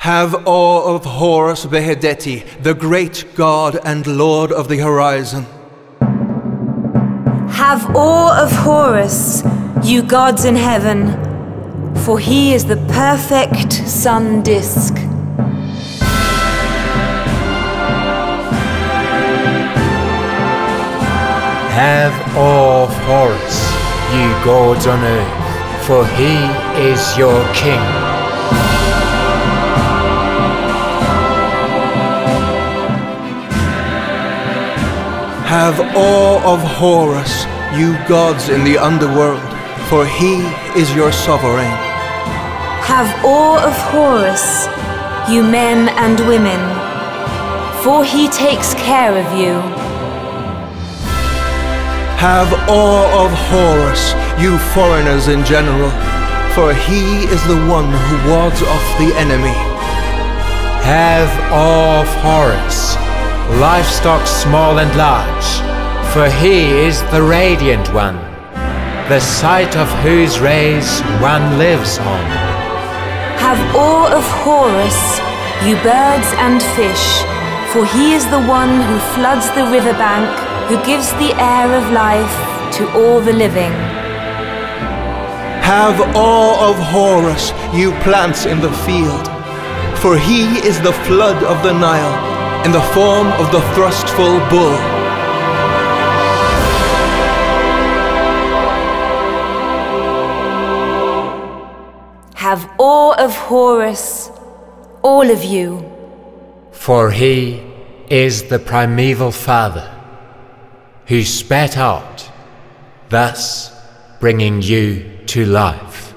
Have awe of Horus Behedeti, the great god and lord of the horizon. Have awe of Horus, you gods in heaven, for he is the perfect sun disk. Have awe of Horus, you gods on earth, for he is your king. Have awe of Horus, you gods in the underworld, for he is your sovereign. Have awe of Horus, you men and women, for he takes care of you. Have awe of Horus, you foreigners in general, for he is the one who wards off the enemy. Have awe of Horus, livestock small and large, for he is the radiant one, the sight of whose rays one lives on. Have awe of Horus, you birds and fish, for he is the one who floods the riverbank, who gives the air of life to all the living. Have awe of Horus, you plants in the field, for he is the flood of the Nile, in the form of the thrustful bull. Have awe of Horus, all of you. For he is the primeval father, who spat out, thus bringing you to life.